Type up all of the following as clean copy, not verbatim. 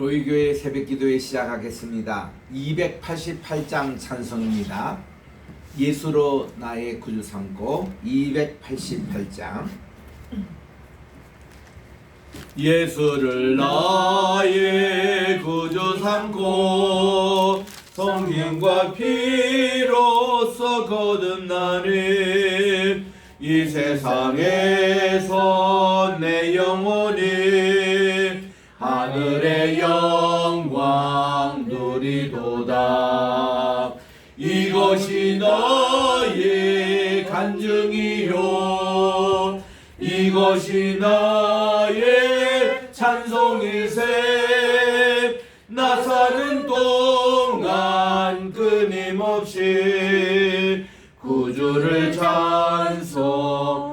로이교회 새벽기도회 시작하겠습니다. 288장 찬송입니다. 예수로 나의 구주 삼고 288장. 예수를 나의 구주 삼고 성령과 피로써 거듭나는 이 세상에서 내 영혼이 하늘의 영광 누리도다. 이것이 나의 간증이요 이것이 나의 찬송일세. 나 사는 동안 끊임없이 구주를 찬송하리로다.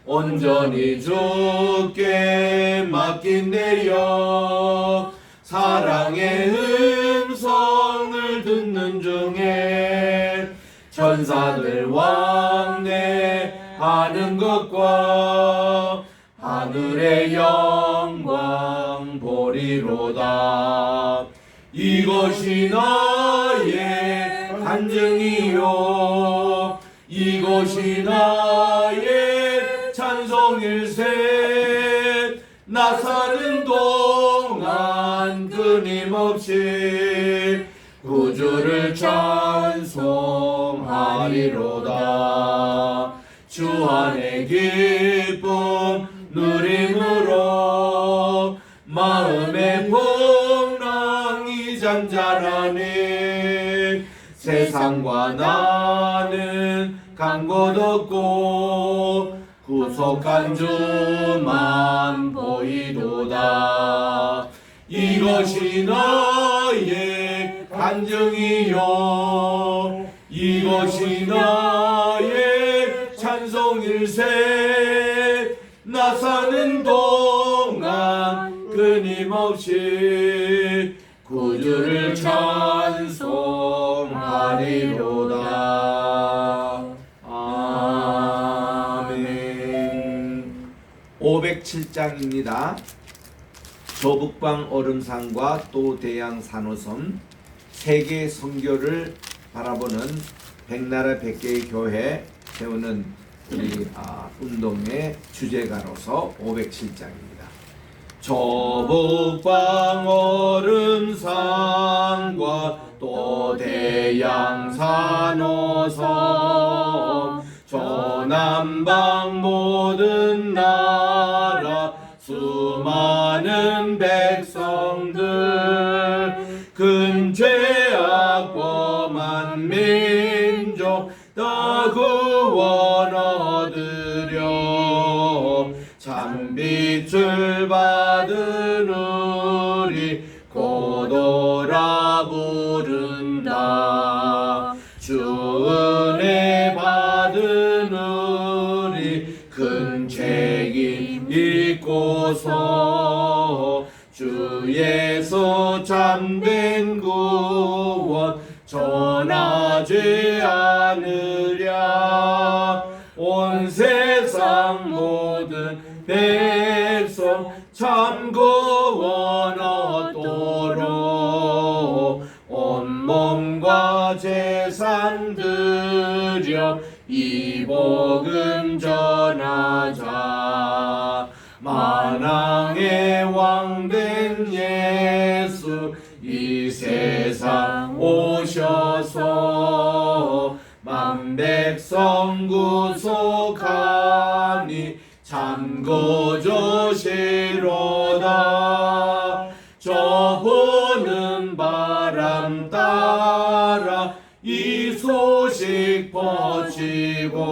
온전히 주께 맡긴 내 영, 사랑의 음성을 듣는 중에 천사들 왕래하는 것과 하늘의 영광 보리로다. 이것이 나의 간증이요 이것이 나의 찬송일세. 나 사는 동안 끊임없이 구주를 찬송하리로다. 주 안의 기쁨 누림으로 마음의 풍랑이 잠잠하니 세상과 나는 간 곳 없고 구속한 주만 보이도다. 이것이 나의 간증이요 이것이 나의 찬송일세. 나 사는 동안 끊임없이 구주를 찬송하리로다. 아멘. 507장입니다. 조북방 얼음산과 또 대양 산호섬 세계 선교를 바라보는 백나라 100개의 교회 세우는 우리 운동의 주제가로서 507장입니다. 조북방 얼음산과 또 대양 산호섬 조남방 모든 나라 수많은 백성들 근죄악 범한 민족 다 구원 얻으려 참빛을 받은 우리 고도라 부른다. 주 은혜 받은 우리 큰 책임 잊고서 주 예수 참된 구원 전하지 않으랴. 온 세상 모든 백성 참 구원 얻도록 온몸과 재산 들여 이 복음 전하자. 만왕의 왕된 예수 이 세상 오셔서 만백성 구속하니 참 구주시로다. 저 보는 바람 따라 이 소식 퍼지고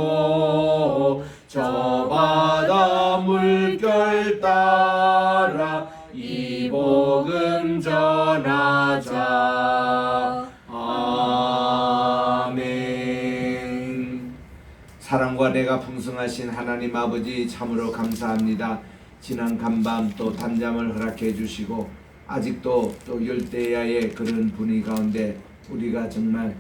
저 바다 물결 따라 이 복음 전하자. 아멘. 사랑과 내가 풍성하신 하나님 아버지 참으로 감사합니다. 지난 간밤 또 단잠을 허락해 주시고 아직도 또 열대야의 그런 분위기 가운데 우리가 정말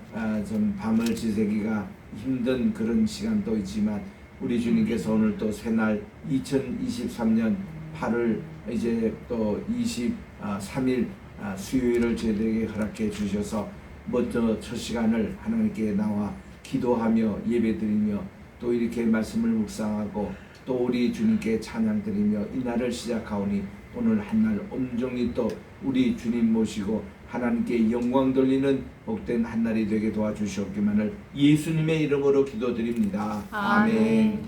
좀 밤을 지새기가 힘든 그런 시간도 있지만 우리 주님께서 오늘 또 새날 2023년 8월 이제 또 23일 수요일을 저희들에게 허락해 주셔서 먼저 첫 시간을 하나님께 나와 기도하며 예배드리며 또 이렇게 말씀을 묵상하고 또 우리 주님께 찬양드리며 이 날을 시작하오니 오늘 한날 온종일 또 우리 주님 모시고 하나님께 영광 돌리는 복된 한날이 되게 도와주시옵기만을 예수님의 이름으로 기도드립니다. 아멘.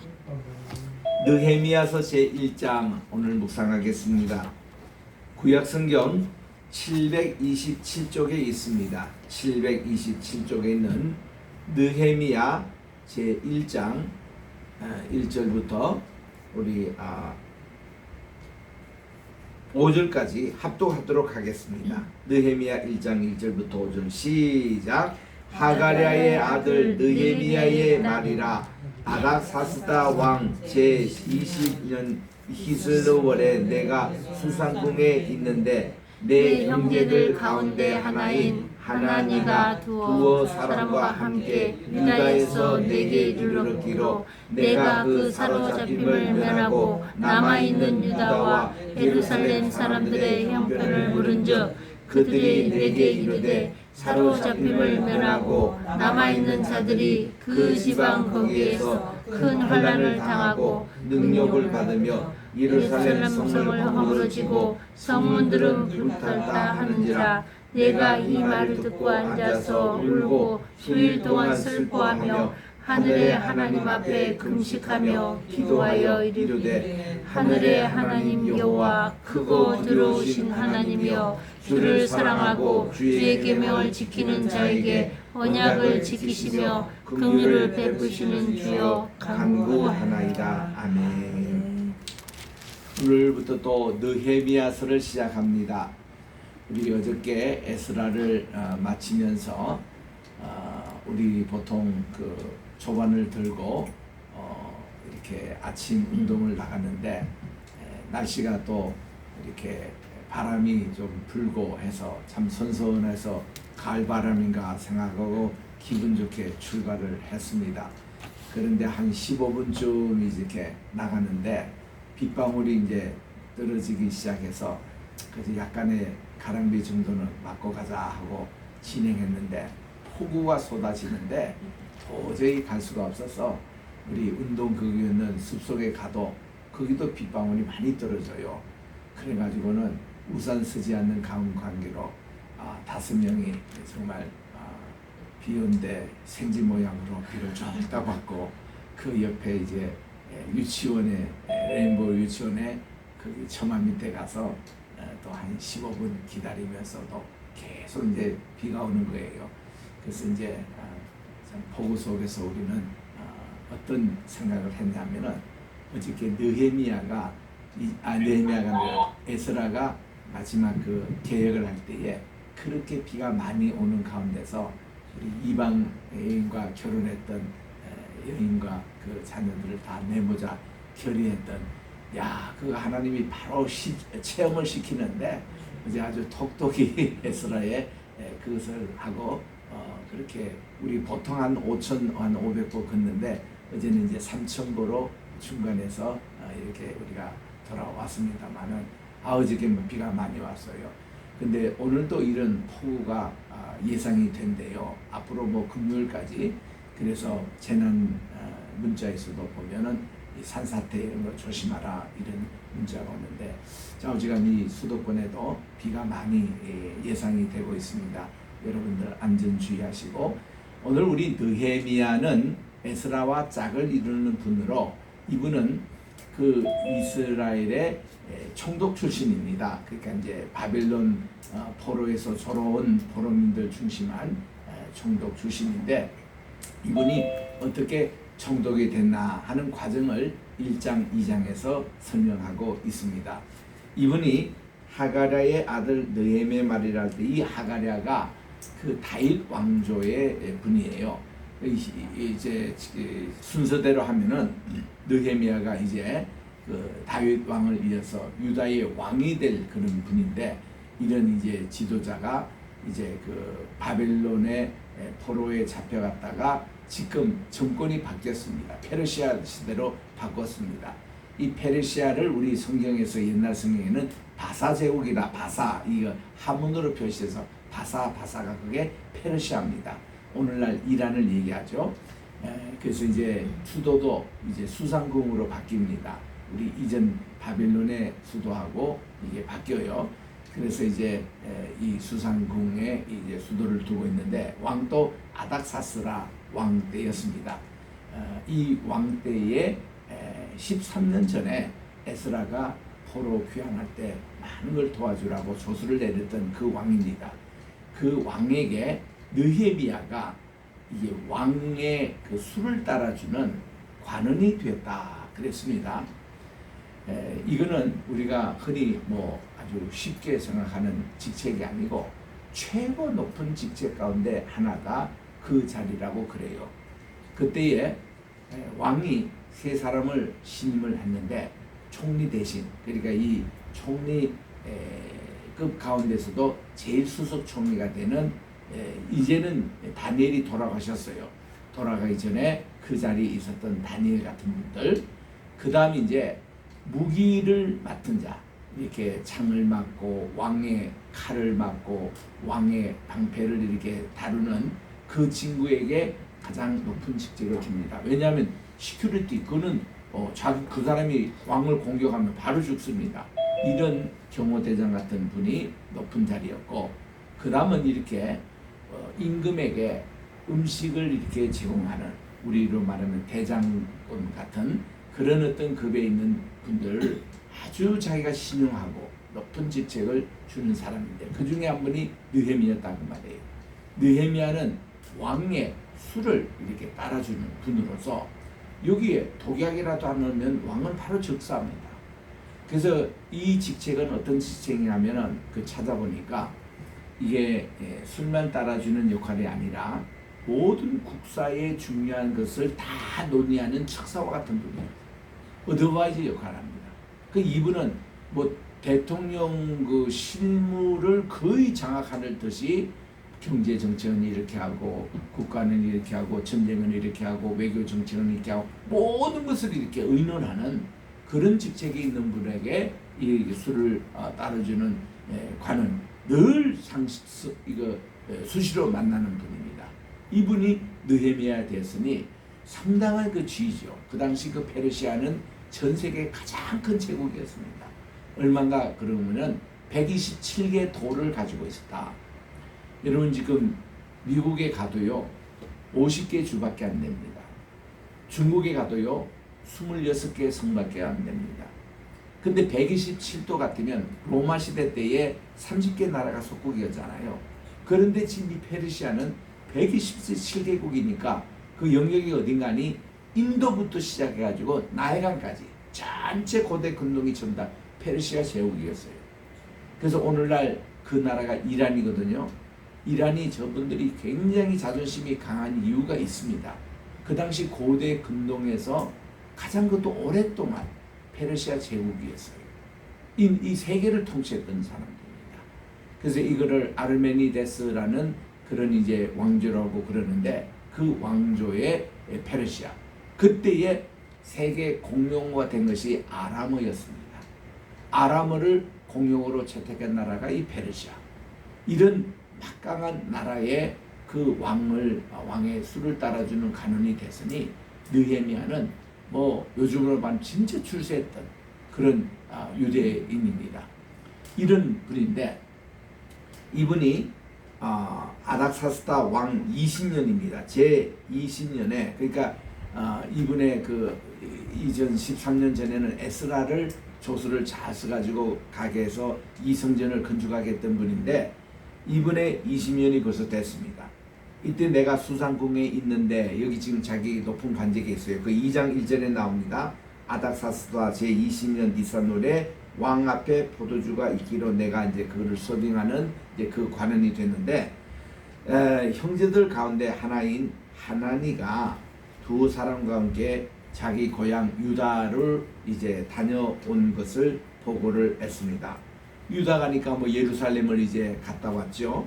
느헤미야서 제1장 오늘 묵상하겠습니다. 구약성경 727쪽에 있습니다. 727쪽에 있는 느헤미야 제1장 1절부터 우리 5절까지 합독하도록 하겠습니다. 느헤미야 1장 1절부터 5절 시작. 하가랴의 아들 느헤미야의 말이라. 아닥사스다 왕 제20년 히슬로월에 내가 수상궁에 있는데 내 형제들 가운데 하나인 하나니가 두어 사람과 함께 유다에서 내게 이르렀기로 내가 그 사로잡힘을 면하고 남아있는 유다와 예루살렘 사람들의 형편을 물은즉 그들이 내게 이르되 사로잡힘을 면하고 남아있는 자들이 그 지방 거기에서 큰 환난을 당하고 능욕을 받으며 예루살렘 성을 허물어지고 성문들은 불탔다 하는지라. 내가 이 말을 듣고 앉아서 울고 수일 동안 슬퍼하며 하늘의 하나님 앞에 금식하며 기도하여 이르되 하늘의 하나님 여호와 크고 들어오신 하나님이여 주를 사랑하고 주의 계명을 지키는 자에게 언약을 지키시며 긍휼을 베푸시는 주여 간구하나이다. 아멘. 오늘부터 또 느헤미야서를 시작합니다. 우리 어저께 에스라를 마치면서 우리 보통 그 조반을 들고 이렇게 아침 운동을 나갔는데 날씨가 또 이렇게 바람이 좀 불고 해서 참 선선해서 가을 바람인가 생각하고 기분 좋게 출발을 했습니다. 그런데 한 15분쯤 이렇게 나가는데 빗방울이 이제 떨어지기 시작해서 그래서 약간의 가랑비 정도는 맞고 가자 하고 진행했는데 폭우가 쏟아지는데 도저히 갈 수가 없어서 우리 운동극이었는 숲속에 가도 거기도 빗방울이 많이 떨어져요. 그래가지고는 우산 쓰지 않는 가운 관계로 5명이 정말 비 온데 생지 모양으로 비를 쫄딱 맞고 그 옆에 이제 유치원에 레인보우 유치원에 그 처마 밑에 가서 또 한 15분 기다리면서도 계속 이제 비가 오는 거예요. 그래서 이제 폭우 속에서 우리는 어떤 생각을 했냐면은 어저께 느헤미야가 아니라 에스라가 마지막 그 개혁을 할 때에 그렇게 비가 많이 오는 가운데서 우리 이방 여인과 결혼했던 여인과 그 자녀들을 다 내보자 결의했던 그 하나님이 바로 체험을 시키는데 이제 아주 톡톡히 에스라의 그것을 하고 그렇게 우리 보통 한 5,500보 걷는데 어제는 이제 3,000보로 중간에서 이렇게 우리가 돌아왔습니다만은 어저께 비가 많이 왔어요. 근데 오늘도 이런 폭우가 예상이 된대요. 앞으로 뭐 금요일까지. 그래서 재난 문자에서도 보면은 산사태 이런 거 조심하라 이런 문자가 오는데 자 어지간히 수도권에도 비가 많이 예상이 되고 있습니다. 여러분들 안전 주의하시고 오늘 우리 느헤미야는 에스라와 짝을 이루는 분으로 이분은 그 이스라엘의 총독 출신입니다. 그러니까 이제 바벨론 포로에서 졸아온 포로민들 중심한 총독 출신인데 이분이 어떻게 총독이 됐나 하는 과정을 1장, 2장에서 설명하고 있습니다. 이분이 하가랴의 아들 느헤미야의 말이라 할 때 이 하가랴가 그 다윗 왕조의 분이에요. 이제 순서대로 하면은 느헤미야가 이제 그 다윗 왕을 이어서 유다의 왕이 될 그런 분인데 이런 이제 지도자가 이제 그 바벨론의 포로에 잡혀갔다가 지금 정권이 바뀌었습니다. 페르시아 시대로 바꿨습니다. 이 페르시아를 우리 성경에서 옛날 성경에는 바사 제국이라 바사 이거 한문으로 표시해서 바사가 그게 페르시아입니다. 오늘날 이란을 얘기하죠. 그래서 이제 수도도 이제 수상궁으로 바뀝니다. 우리 이전 바빌론의 수도하고 이게 바뀌어요. 그래서 이제 이 수상궁에 이제 수도를 두고 있는데 왕도 아닥사스라 왕 때였습니다. 이 왕 때에 13년 전에 에스라가 포로 귀환할 때 많은 걸 도와주라고 조수를 내렸던 그 왕입니다. 그 왕에게 느헤미야가 이게 왕의 그 수를 따라주는 관원이 되었다 그랬습니다. 이거는 우리가 흔히 뭐 아주 쉽게 생각하는 직책이 아니고 최고 높은 직책 가운데 하나가 그 자리라고 그래요. 그때에 왕이 세 사람을 신임을 했는데 총리 대신, 그러니까 이 총리급 가운데서도 제일 수석 총리가 되는 이제는 다니엘이 돌아가셨어요. 돌아가기 전에 그 자리에 있었던 다니엘 같은 분들, 그 다음 이제 무기를 맡은 자, 이렇게 창을 맡고 왕의 칼을 맡고 왕의 방패를 이렇게 다루는 그 친구에게 가장 높은 직책을 줍니다. 왜냐하면 시큐리티, 그는 그 사람이 왕을 공격하면 바로 죽습니다. 이런 경호대장 같은 분이 높은 자리였고, 그 다음은 이렇게 임금에게 음식을 이렇게 제공하는, 우리로 말하면 대장군 같은 그런 어떤 급에 있는 분들을 아주 자기가 신용하고 높은 직책을 주는 사람인데, 그 중에 한 분이 느헤미야였다고 말해요. 느헤미야는 왕의 수를 이렇게 따라주는 분으로서 여기에 독약이라도 안 넣으면 왕은 바로 즉사합니다. 그래서 이 직책은 어떤 직책이냐면은 그 찾아보니까 이게 술만 따라주는 역할이 아니라 모든 국사의 중요한 것을 다 논의하는 척사와 같은 분이에요. 어드바이저 역할을 합니다. 그 이분은 뭐 대통령 그 실무를 거의 장악하는 듯이 경제 정책은 이렇게 하고 국가는 이렇게 하고 전쟁은 이렇게 하고 외교 정책은 이렇게 하고 모든 것을 이렇게 의논하는 그런 직책이 있는 분에게 이 수를 따라주는 관은 늘 수시로 만나는 분입니다. 이분이 느헤미야 됐으니 상당한 그 지위죠. 그 당시 그 페르시아는 전 세계 가장 큰 제국이었습니다. 얼마인가 그러면은 127개 도를 가지고 있었다. 여러분 지금 미국에 가도요 50개 주밖에 안 됩니다. 중국에 가도요 26개 성밖에 안 됩니다. 근데 127도 같으면 로마 시대 때에 30개 나라가 속국이었잖아요. 그런데 지금 이 페르시아는 127개국이니까 그 영역이 어딘가니 인도부터 시작해가지고 나일강까지 전체 고대 근동이 전부 다 페르시아 제국이었어요. 그래서 오늘날 그 나라가 이란이거든요. 이란이 저분들이 굉장히 자존심이 강한 이유가 있습니다. 그 당시 고대 근동에서 가장 그것도 오랫동안 페르시아 제국이었어요. 이 세계를 통치했던 사람들입니다. 그래서 이거를 아르메니데스라는 그런 이제 왕조라고 그러는데 그 왕조의 페르시아. 그때의 세계 공용어가 된 것이 아람어였습니다. 아람어를 공용어로 채택한 나라가 이 페르시아. 이런 막강한 나라의 그 왕의 수를 따라주는 간원이 됐으니 느헤미야는 뭐 요즘으로 말하면 진짜 출세했던 그런 유대인입니다. 이런 분인데 이분이 아닥사스다 왕 20년입니다. 제 20년에 그러니까 이분의 그 이전 13년 전에는 에스라를 조수를 잘 써가지고 가게 해서 이 성전을 건축하게 했던 분인데 이분의 20년이 벌써 됐습니다. 이때 내가 수상궁에 있는데 여기 지금 자기 높은 관직에 있어요. 그 2장 1절에 나옵니다. 아닥사스다 제 20년 니산월에 왕 앞에 포도주가 있기로 내가 이제 그거를 서빙하는 이제 그 관원이 됐는데 형제들 가운데 하나인 하나니가 두 사람과 함께 자기 고향 유다를 이제 다녀온 것을 보고를 했습니다. 유다 가니까 뭐 예루살렘을 이제 갔다 왔죠.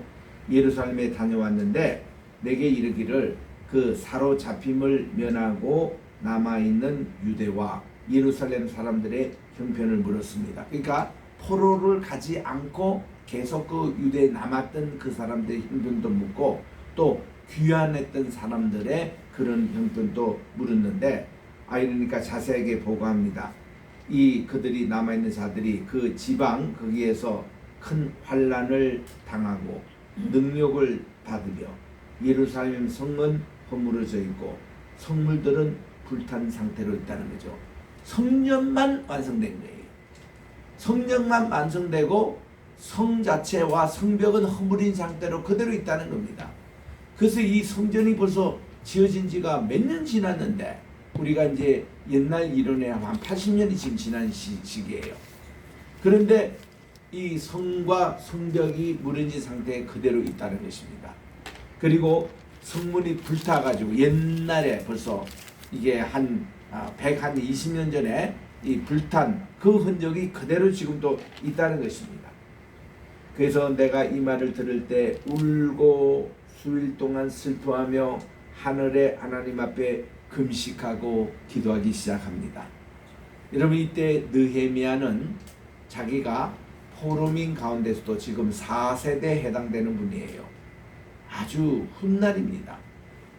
예루살렘에 다녀왔는데 내게 이르기를 그 사로잡힘을 면하고 남아있는 유대와 예루살렘 사람들의 형편을 물었습니다. 그러니까 포로를 가지 않고 계속 그 유대에 남았던 그 사람들의 형편도 묻고 또 귀환했던 사람들의 그런 형편도 물었는데 이러니까 자세하게 보고합니다. 이 그들이 남아있는 자들이 그 지방 거기에서 큰 환난을 당하고 능욕을 받으며 예루살렘 성은 허물어져 있고 성물들은 불탄 상태로 있다는 거죠. 성전만 완성된 거예요. 성전만 완성되고 성 자체와 성벽은 허물인 상태로 그대로 있다는 겁니다. 그래서 이 성전이 벌써 지어진 지가 몇 년 지났는데 우리가 이제 옛날 이론에 한 80년이 지금 지난 시기예요. 그런데 이 성과 성벽이 무너진 상태에 그대로 있다는 것입니다. 그리고 성문이 불타가지고 옛날에 벌써 이게 한 120년 전에 이 불탄 그 흔적이 그대로 지금도 있다는 것입니다. 그래서 내가 이 말을 들을 때 울고 수일 동안 슬퍼하며 하늘의 하나님 앞에 금식하고 기도하기 시작합니다. 여러분 이때 느헤미야는 자기가 포로민 가운데서도 지금 4세대에 해당되는 분이에요. 아주 훗날입니다.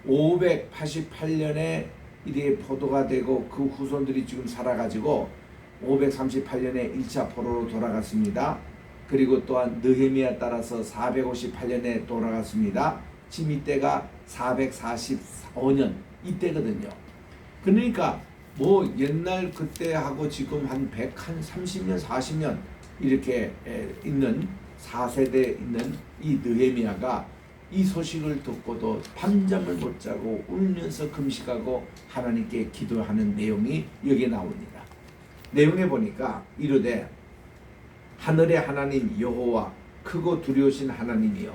588년에 이게 포도가 되고 그 후손들이 지금 살아가지고 538년에 1차 포로로 돌아갔습니다. 그리고 또한 느헤미야 따라서 458년에 돌아갔습니다. 지금 이때가 445년 이때거든요. 그러니까 뭐 옛날 그때하고 지금 한 130년 40년 이렇게 있는 4세대 있는 이 느헤미야가 이 소식을 듣고도 밤잠을 못 자고 울면서 금식하고 하나님께 기도하는 내용이 여기에 나옵니다. 내용에 보니까 이르되 하늘의 하나님 여호와 크고 두려우신 하나님이여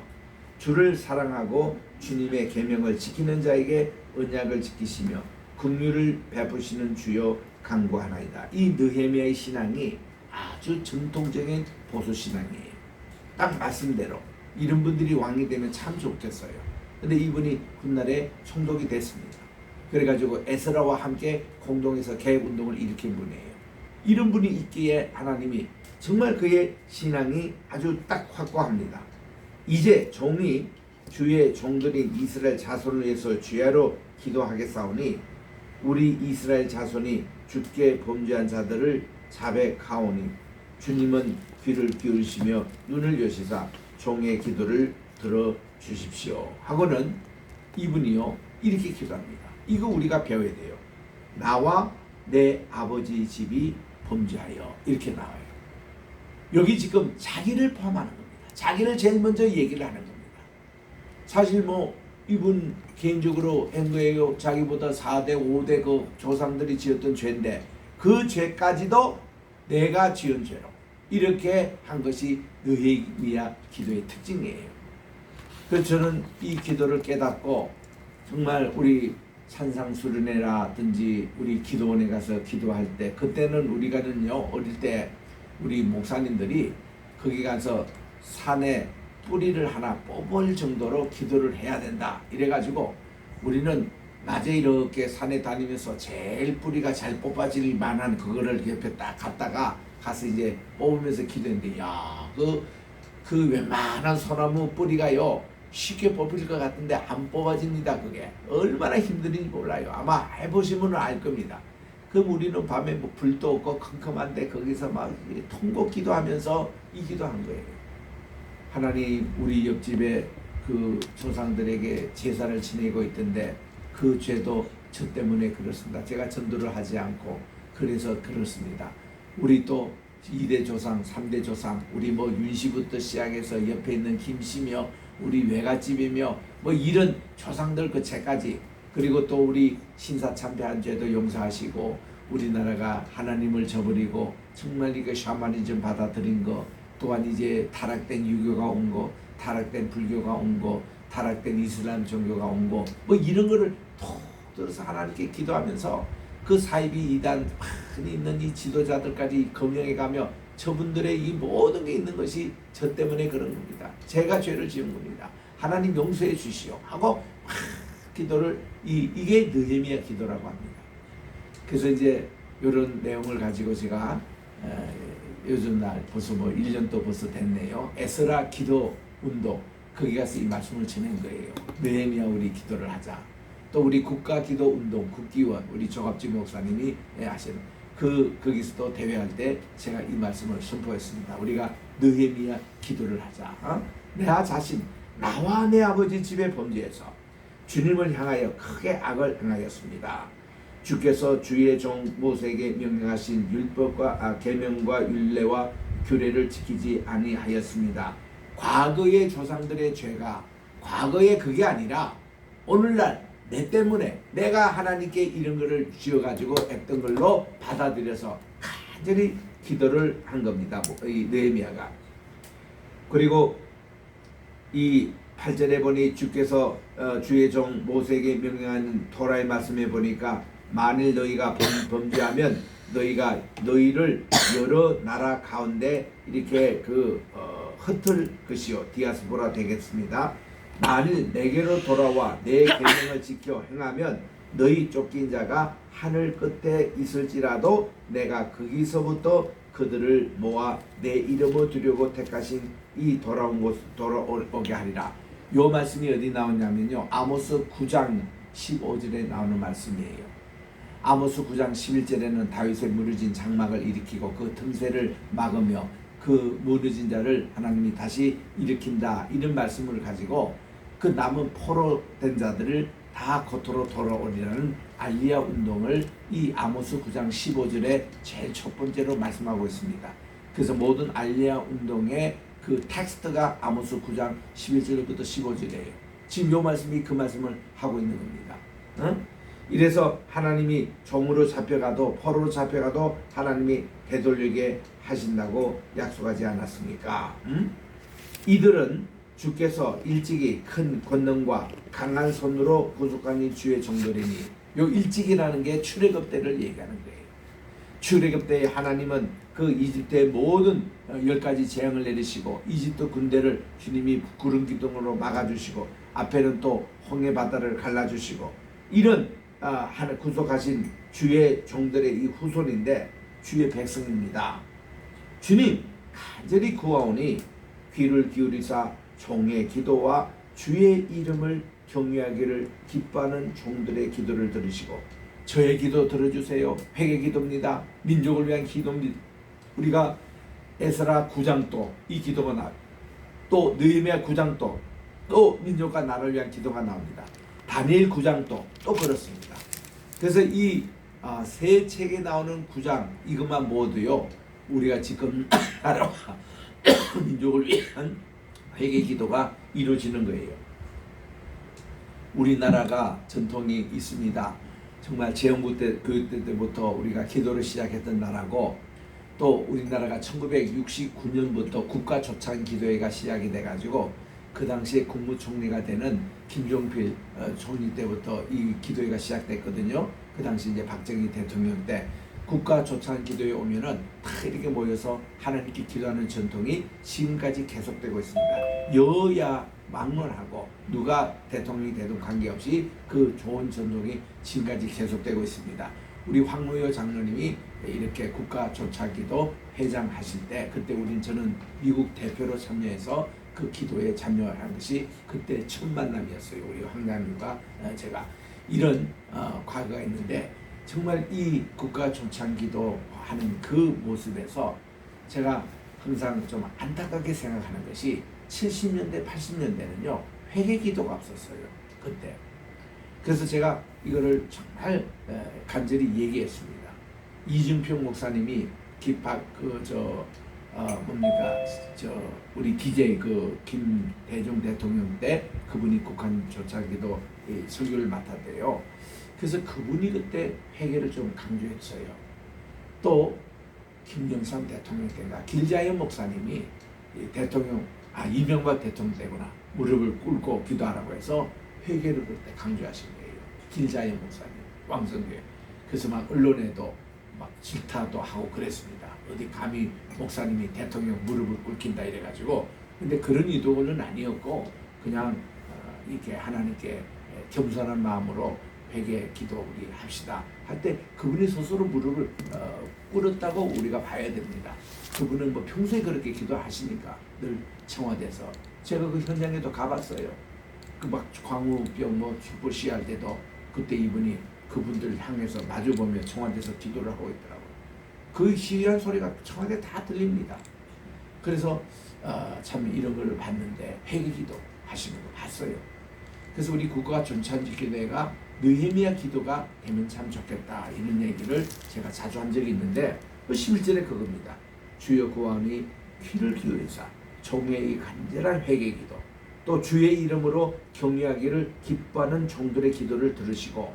주를 사랑하고 주님의 계명을 지키는 자에게 언약을 지키시며 긍휼을 베푸시는 주여 간구하나이다. 이 느헤미야의 신앙이 아주 전통적인 보수 신앙이에요. 딱 말씀대로 이런 분들이 왕이 되면 참 좋겠어요. 근데 이분이 훗날에 총독이 됐습니다. 그래가지고 에스라와 함께 공동해서 개혁운동을 일으킨 분이에요. 이런 분이 있기에 하나님이 정말 그의 신앙이 아주 딱 확고합니다. 이제 종이 주의 종들인 이스라엘 자손을 위해서 주야로 기도하겠사오니 우리 이스라엘 자손이 주께 범죄한 자들을 자백하오니 주님은 귀를 기울이시며 눈을 여시사 종의 기도를 들어주십시오 하고는 이분이요 이렇게 기도합니다. 이거 우리가 배워야 돼요. 나와 내 아버지 집이 범죄하여 이렇게 나와요. 여기 지금 자기를 포함하는 겁니다. 자기를 제일 먼저 얘기를 하는 겁니다. 사실 뭐 이분 개인적으로 한 거예요. 자기보다 4대 5대 그 조상들이 지었던 죄인데 그 죄까지도 내가 지은 죄로 이렇게 한 것이 느헤미야 기도의 특징이에요. 그래서 저는 이 기도를 깨닫고 정말 우리 산상수련회라든지 우리 기도원에 가서 기도할 때 그때는 우리가는요 어릴 때 우리 목사님들이 거기 가서 산에 뿌리를 하나 뽑을 정도로 기도를 해야 된다 이래가지고 우리는 낮에 이렇게 산에 다니면서 제일 뿌리가 잘 뽑아질 만한 그거를 옆에 딱 갖다가 가서 이제 뽑으면서 기도했는데 그 웬만한 소나무 뿌리가요 쉽게 뽑힐 것 같은데 안 뽑아집니다. 그게 얼마나 힘든지 몰라요. 아마 해보시면 알 겁니다. 그럼 우리는 밤에 뭐 불도 없고 컴컴한데 거기서 막 통곡 기도하면서 이 기도한 거예요. 하나님 우리 옆집에 그 조상들에게 제사를 지내고 있던데 그 죄도 저 때문에 그렇습니다. 제가 전도를 하지 않고 그래서 그렇습니다. 우리 또 2대 조상, 3대 조상, 우리 뭐 윤씨부터 시작해서 옆에 있는 김씨며 우리 외갓집이며 뭐 이런 조상들 그 죄까지 그리고 또 우리 신사참배한 죄도 용서하시고 우리나라가 하나님을 저버리고 정말 이거 샤머니즘 받아들인 거 또한 이제 타락된 유교가 온 거, 타락된 불교가 온 거, 타락된 이슬람 종교가 온 거 뭐 이런 거를 톡 들어서 하나님께 기도하면서 그 사이비 이단 많이 있는 이 지도자들까지 검명해가며 저분들의 이 모든 게 있는 것이 저 때문에 그런 겁니다. 제가 죄를 지은 겁니다. 하나님 용서해 주시오 하고 막 기도를 이게 느헤미야 기도라고 합니다. 그래서 이제 이런 내용을 가지고 제가 요즘 날 벌써 뭐 1년도 벌써 됐네요. 에스라 기도 운동 거기 가서 이 말씀을 전한 거예요. 느헤미야 우리 기도를 하자. 또 우리 국가 기도 운동 국기원 우리 조갑지 목사님이 하시는 거기서도 대회할 때 제가 이 말씀을 선포했습니다. 우리가 느헤미야 기도를 하자. 내 자신 나와 내 아버지 집에 범죄해서 주님을 향하여 크게 악을 행하였습니다. 주께서 주의 종 모세에게 명령하신 율법과 계명과 율례와 규례를 지키지 아니하였습니다. 과거의 조상들의 죄가 과거의 그게 아니라 오늘날 내 때문에 내가 하나님께 이런 거를 쥐어가지고 했던 걸로 받아들여서 간절히 기도를 한 겁니다. 이 느헤미야가. 그리고 이 8절에 보니 주께서 주의 종 모세에게 명령한 토라의 말씀에 보니까 만일 너희가 범죄하면 너희가 너희를 여러 나라 가운데 이렇게 흩을 것이요 디아스포라 되겠습니다. 만일 내게로 돌아와 내 계명을 지켜 행하면 너희 쫓긴 자가 하늘 끝에 있을지라도 내가 거기서부터 그들을 모아 내 이름을 두려고 택하신 이 돌아온 곳 돌아오게 하리라. 요 말씀이 어디 나오냐면요. 아모스 9장 15절에 나오는 말씀이에요. 아모스 9장 11절에는 다윗의 무너진 장막을 일으키고 그 틈새를 막으며 그 무너진 자를 하나님이 다시 일으킨다. 이런 말씀을 가지고 그 남은 포로된 자들을 다 겉으로 돌아오리라는 알리야 운동을 이 아모스 9장 15절에 제일 첫 번째로 말씀하고 있습니다. 그래서 모든 알리야 운동의 그 텍스트가 아모스 9장 11절부터 15절이에요. 지금 이 말씀이 그 말씀을 하고 있는 겁니다. 이래서 하나님이 종으로 잡혀가도 포로로 잡혀가도 하나님이 되돌리게 하신다고 약속하지 않았습니까? 이들은 주께서 일찍이 큰 권능과 강한 손으로 구속하니 주의 종들이니 요 일찍이라는 게 출애굽 때를 얘기하는 거예요. 출애굽 때에 하나님은 그 이집트의 모든 10가지 재앙을 내리시고 이집트 군대를 주님이 구름 기둥으로 막아주시고 앞에는 또 홍해 바다를 갈라주시고 이런 구속하신 주의 종들의 이 후손인데 주의 백성입니다. 주님 간절히 구하오니 귀를 기울이사 종의 기도와 주의 이름을 경외하기를 기뻐하는 종들의 기도를 들으시고 저의 기도 들어주세요. 회개 기도입니다. 민족을 위한 기도입니다. 우리가 에스라 9장도 이 기도가 나와요. 또 느헤미야 9장도 또 민족과 나라를 위한 기도가 나옵니다. 다니엘 9장도 또 그렇습니다. 그래서 이 세 책에 나오는 9장 이것만 모두요 우리가 지금 나라와 민족을 위한 회개 기도가 이루어지는 거예요. 우리나라가 전통이 있습니다. 정말 재헌부 때부터 우리가 기도를 시작했던 나라고 또 우리나라가 1969년부터 국가조찬 기도회가 시작이 돼가지고 그 당시에 국무총리가 되는 김종필 총리 때부터 이 기도회가 시작됐거든요. 그 당시 이제 박정희 대통령 때 국가조찬 기도회 오면은 다 이렇게 모여서 하나님께 기도하는 전통이 지금까지 계속되고 있습니다. 여야 막론하고 누가 대통령이 되든 관계없이 그 좋은 전통이 지금까지 계속되고 있습니다. 우리 황무효 장로님이 이렇게 국가조찬기도 회장하실 때 그때 저는 미국 대표로 참여해서 그 기도에 참여한 것이 그때 첫 만남이었어요. 우리 황장님과 제가 이런 과거가 있는데 정말 이 국가조찬기도 하는 그 모습에서 제가 항상 좀 안타깝게 생각하는 것이 70년대 80년대는요 회개기도가 없었어요. 그때. 그래서 제가 이거를 정말 간절히 얘기했습니다. 이준평 목사님이 우리 DJ 김대중 대통령 때 그분이 국가조찬기도 설교를 맡았대요. 그래서 그분이 그때 회개를 좀 강조했어요. 또 김영삼 대통령 때가 길자연 목사님이 이명박 대통령 때구나 무릎을 꿇고 기도하라고 해서 회개를 그때 강조하신 거예요. 길자연 목사님 왕성교회. 그래서 막 언론에도 막 질타도 하고 그랬습니다. 어디 감히 목사님이 대통령 무릎을 꿇긴다 이래가지고. 근데 그런 의도는 아니었고 그냥 이렇게 하나님께 겸손한 마음으로 회개 기도 우리 합시다 할 때 그분이 스스로 무릎을 꿇었다고 우리가 봐야 됩니다. 그분은 뭐 평소에 그렇게 기도하시니까 늘 청와대에서 제가 그 현장에도 가봤어요. 그 막 광우병 뭐 촛불 시위할 때도 그때 이분이 그분들 향해서 마주보며 청와대에서 기도를 하고 있더라고요. 그 시위한 소리가 청와대 다 들립니다. 그래서 참 이런 걸 봤는데 회개기도 하시는 거 봤어요. 그래서 우리 국가 전찬지교회가 느헤미야 기도가 되면 참 좋겠다 이런 얘기를 제가 자주 한 적이 있는데 그 11절에 그겁니다. 주여 구하오니 귀를 기울이사 종의 간절한 회개기도 또 주의 이름으로 경외하기를 기뻐하는 종들의 기도를 들으시고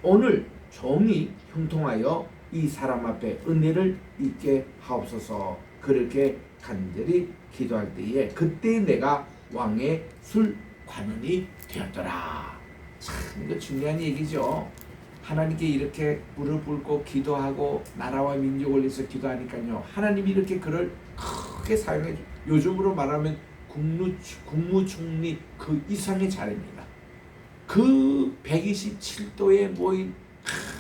오늘 종이 형통하여 이 사람 앞에 은혜를 있게 하옵소서. 그렇게 간절히 기도할 때에 그때 내가 왕의 술관원이 되었더라. 참 이거 중요한 얘기죠. 하나님께 이렇게 무릎 꿇고 기도하고 나라와 민족을 위해서 기도하니까요. 하나님이 이렇게 그를 크게 사용해 줘. 요즘으로 말하면 국무총리 그 이상의 자리입니다. 그 127도에 모인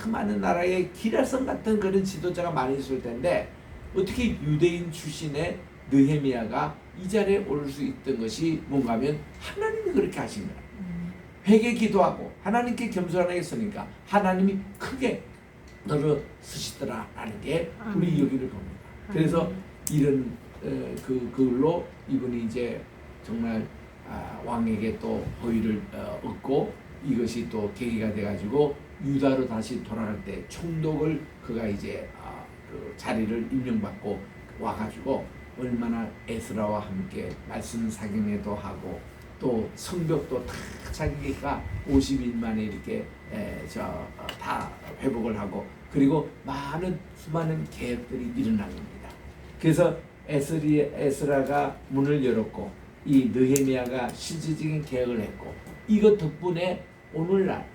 많은 나라의 기라성 같은 그런 지도자가 많이 있을 텐데 어떻게 유대인 출신의 느헤미야가 이 자리에 오를 수 있던 것이 뭔가 하면 하나님이 그렇게 하신 거예요. 회개 기도하고 하나님께 겸손하게 했으니까 하나님이 크게 너를 쓰시더라 라는 게 우리 여기를 봅니다. 그래서 이런 그걸로 이분이 이제 정말 왕에게 또 호의를 얻고 이것이 또 계기가 돼가지고 유다로 다시 돌아갈 때 총독을 그가 이제 그 자리를 임명받고 와가지고 얼마나 에스라와 함께 말씀 사경회도 하고 또 성벽도 다 자기가 50일 만에 이렇게 다 회복을 하고 그리고 수많은 계획들이 일어난 겁니다. 그래서 에스라가 문을 열었고 이 느헤미야가 실질적인 계획을 했고 이것 덕분에 오늘날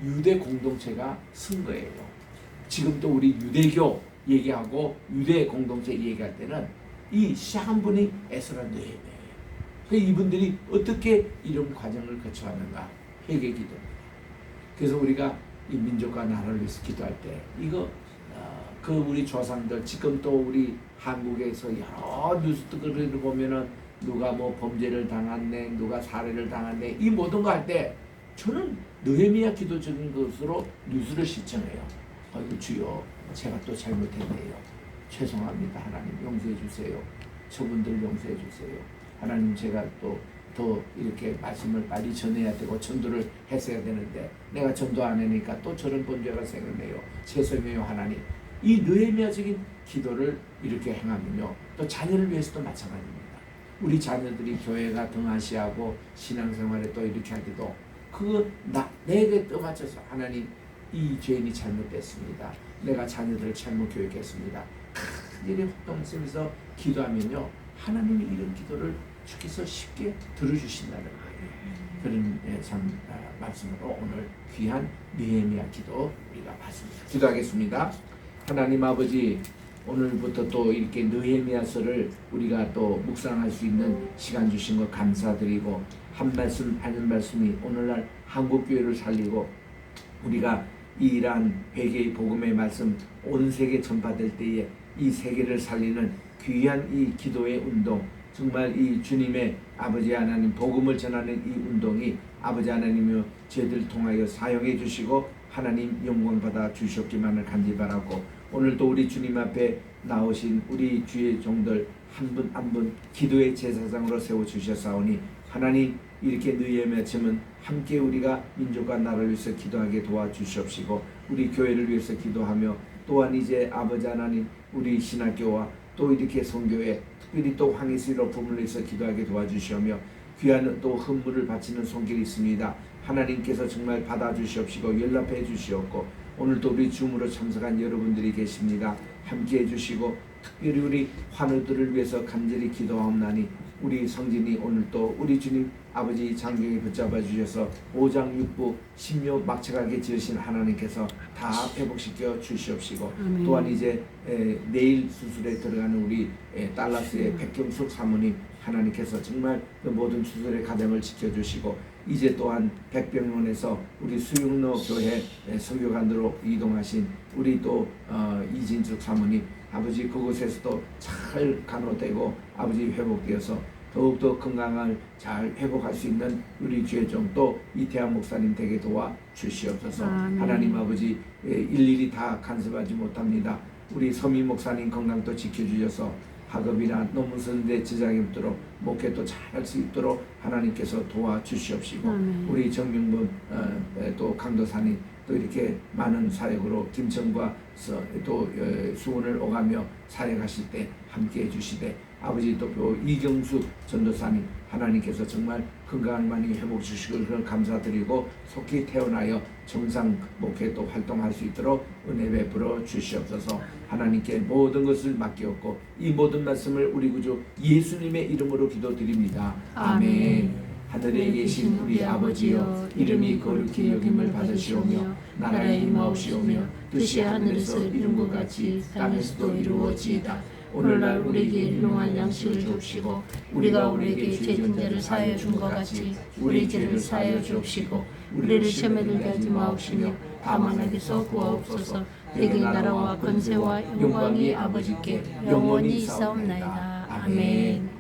유대 공동체가 쓴 거예요. 지금도 우리 유대교 얘기하고 유대 공동체 얘기할 때는 이 시작한 분이 에스라 느헤미야예요. 이분들이 어떻게 이런 과정을 거쳐왔는가 회개 기도입니다. 그래서 우리가 이 민족과 나라를 위해서 기도할 때 이거 그 우리 조상들 지금 또 우리 한국에서 여러 뉴스들을 보면은 누가 뭐 범죄를 당했네 누가 살해를 당했네 이 모든 거 할 때 저는 느헤미야 기도적인 것으로 뉴스를 시청해요. 아이고 주여 제가 또 잘못했네요. 죄송합니다. 하나님 용서해 주세요. 저분들 용서해 주세요. 하나님 제가 또 더 이렇게 말씀을 빨리 전해야 되고 전도를 했어야 되는데 내가 전도 안 하니까 또 저런 범죄가 생겼네요. 죄송해요 하나님. 이 느헤미야적인 기도를 이렇게 행하면요. 또 자녀를 위해서도 마찬가지입니다. 우리 자녀들이 교회가 등하시하고 신앙생활에 또 이렇게 할 때도 내게 떠맞춰서 하나님 이 죄인이 잘못됐습니다. 내가 자녀들을 잘못 교육했습니다. 큰일에 혹동하면서 기도하면요. 하나님이 이런 기도를 주께서 쉽게 들어주신다는 거예요. 그런 말씀으로 오늘 귀한 느헤미야 기도 우리가 봤습니다. 기도하겠습니다. 하나님 아버지 오늘부터 또 이렇게 느헤미야서를 우리가 또 묵상할 수 있는 시간 주신 것 감사드리고 한 말씀 하는 말씀이 오늘날 한국교회를 살리고 우리가 이러한 회개의 복음의 말씀 온 세계 전파될 때에 이 세계를 살리는 귀한 이 기도의 운동 정말 이 주님의 아버지 하나님 복음을 전하는 이 운동이 아버지 하나님의 저희들 통하여 사용해 주시고 하나님 영광 받아 주셨기만을 간절히 바라고 오늘도 우리 주님 앞에 나오신 우리 주의 종들 한 분 한 분 기도의 제사장으로 세워주셨사오니 하나님 이렇게 느헤미야처럼 함께 우리가 민족과 나라를 위해서 기도하게 도와주시옵시고 우리 교회를 위해서 기도하며 또한 이제 아버지 하나님 우리 신학교와 또 이렇게 선교회 특별히 또 황해시 로펌을 위해서 기도하게 도와주시오며 귀한 또 헌물을 바치는 손길이 있습니다. 하나님께서 정말 받아주시옵시고 연락해 주시옵고 오늘도 우리 줌으로 참석한 여러분들이 계십니다. 함께 해주시고 특별히 우리 환우들을 위해서 간절히 기도하옵나니 우리 성진이 오늘도 우리 주님 아버지 장경이 붙잡아 주셔서 5장 6부 신묘 막차가게 지으신 하나님께서 다 회복시켜 주시옵시고 또한 이제 내일 수술에 들어가는 우리 달라스의 백경숙 사모님 하나님께서 정말 그 모든 수술의 과정을 지켜주시고 이제 또한 백병원에서 우리 수육로 교회 선교관으로 이동하신 우리 또 이진숙 사모님 아버지 그곳에서도 잘 간호되고 아버지 회복되어서 더욱더 건강을 잘 회복할 수 있는 우리 주의종 또 이태환 목사님 되게 도와 주시옵소서. 하나님 아버지 일일이 다 간섭하지 못합니다. 우리 서미 목사님 건강도 지켜주셔서 학업이나 논문 쓰는데 지장이 없도록 목회도 잘 할 수 있도록 하나님께서 도와주시옵시고 우리 정명범 또 강도사님 또 이렇게 많은 사역으로 김천과 또 수원을 오가며 사역하실 때 함께해 주시되 아버지 또 이경수 전도사님 하나님께서 정말 건강을 많이 회복 주시고 그걸 감사드리고 속히 태어나여 정상 목회 또 활동할 수 있도록 은혜 베풀어 주시옵소서. 하나님께 모든 것을 맡기었고 이 모든 말씀을 우리 구주 예수님의 이름으로 기도드립니다. 아멘. 하늘에 계신 우리 아버지여 이름이 거룩히 여김을 받으시오며 나라의 임하옵시오며 뜻이 하늘에서 이룬 것 같이 땅에서도 이루어지이다. 오늘날 우리에게 일용할 양식을 주옵시고 우리가 우리에게 죄진 자를 사하여 준 것 같이 우리 죄를 사하여 주옵시고 우리를 시험에 들게 하지 마옵시며 다만 악에서 구하옵소서. 내게 나라와 권세와 영광이 아버지께 영원히 있사옵나이다. 아멘.